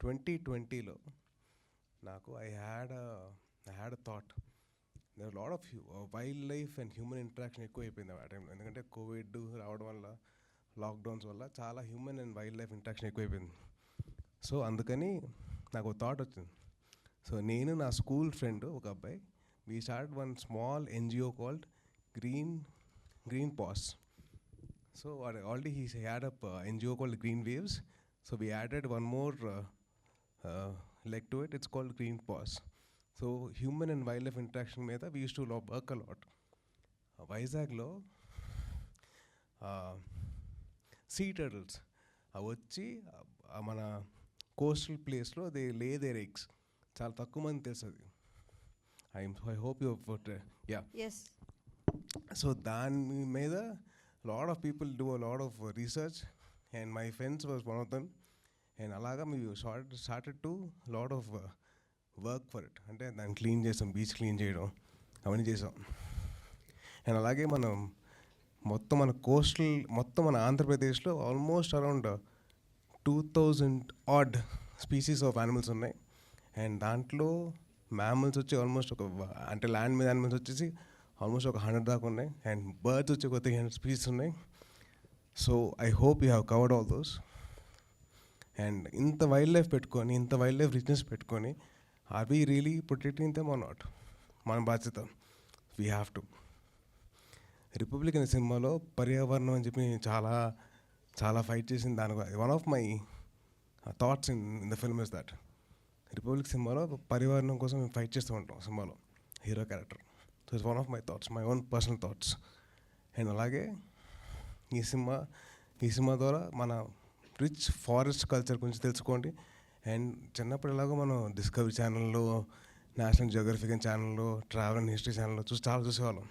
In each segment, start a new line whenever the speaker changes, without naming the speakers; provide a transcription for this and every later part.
2020లో నాకు I had thought there lot of wildlife and human interaction ఎక్కువ అయిపోయింది ఆ టైంలో. ఎందుకంటే కోవిడ్ రావడం వల్ల, లాక్డౌన్స్ వల్ల చాలా human and wild life interaction ఎక్కువైపోయింది. సో అందుకని నాకు ఒక థాట్ వచ్చింది. సో నేను నా స్కూల్ ఫ్రెండ్ ఒక అబ్బాయి, we start one small NGO called green pass. So already he had a NGO called Green Waves. So we added one more leg to it. It's called Green Paws. So human and wildlife interaction మీద we used to work a lot. వైజాగ్లో see turtles అవి వచ్చి మన coastal ప్లేస్లో they లే there eggs. చాలా తక్కువ మంది తెలుసు అది. I hope you yeah. So దాని మీద lot of people do a lot of research and my friends was one of them, and అలాగా we started to lot of work for it. అంటే దాన్ని క్లీన్ చేసాం, బీచ్ క్లీన్ చేయడం అవన్నీ చేసాం. And అలాగే మనం మొత్తం మన ఆంధ్రప్రదేశ్లో almost around 2000 odd species of animals ఉన్నాయి. అండ్ దాంట్లో మ్యామల్స్ వచ్చి ఆల్మోస్ట్ అంటే ల్యాండ్ మీద యానిమల్స్ వచ్చేసి ఆల్మోస్ట్ 100 దాకా ఉన్నాయి. అండ్ బర్డ్స్ వచ్చి ఒక 300 స్పీసీస్ ఉన్నాయి. So I hope you have covered all those. And ఇంత వైల్డ్ లైఫ్ పెట్టుకొని, ఇంత వైల్డ్ లైఫ్ రిచ్నెస్ పెట్టుకొని, are we really protecting them or not? మన బాధ్యత. We have to. రిపబ్లిక్ అనే సినిమాలో పర్యావరణం అని చెప్పి చాలా చాలా ఫైట్ చేసింది. దాని one of my thoughts in the film is that republic సినిమాలో పర్యావరణం కోసం మేము ఫైట్ చేస్తూ ఉంటాం సినిమాలో, hero character. So it's one of my thoughts, my own personal thoughts. And అలాగే ఈ సినిమా ద్వారా మన రిచ్ ఫారెస్ట్ కల్చర్ గురించి తెలుసుకోండి. అండ్ చిన్నప్పుడు ఎలాగో మనం డిస్కవరీ ఛానల్లో, నేషనల్ జియోగ్రఫిక్ ఛానల్లో, ట్రావెల్ అండ్ హిస్టరీ ఛానల్లో చాలా చూసేవాళ్ళం.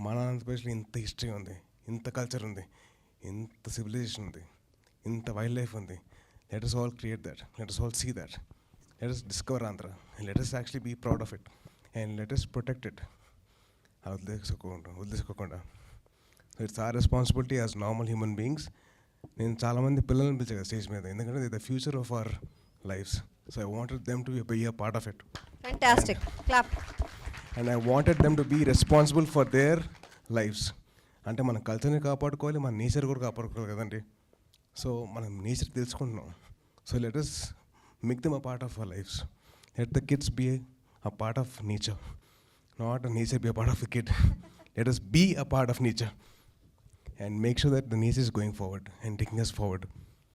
మన ఆంధ్రప్రదేశ్లో ఇంత హిస్టరీ ఉంది, ఇంత కల్చర్ ఉంది, ఇంత సివిలైజేషన్ ఉంది, ఇంత వైల్డ్ లైఫ్ ఉంది. Let us all create that. Let us all see that. Let us discover Andhra. And let us actually be proud of it. And let us protect it. వదిలేసుకోకుండా. So it's our responsibility as normal human beings. నేను చాలామంది పిల్లల్ని పిలిచాను stage మీద, ఎందుకంటే the the future of our lives. So I wanted them to be a part of it.
Fantastic. Clap.
And I wanted them to be responsible for their lives. అంటే మన కల్చర్ని కాపాడుకోవాలి, మన నేచర్ కూడా కాపాడుకోవాలి కదండి. సో మనం నేచర్ తెలుసుకుంటున్నాం. So let us make them a part of our lives. Let the kids be a part of nature. Not a nature be a part of a kid. Let us be a part of nature and make sure that the nature is going forward and taking us forward.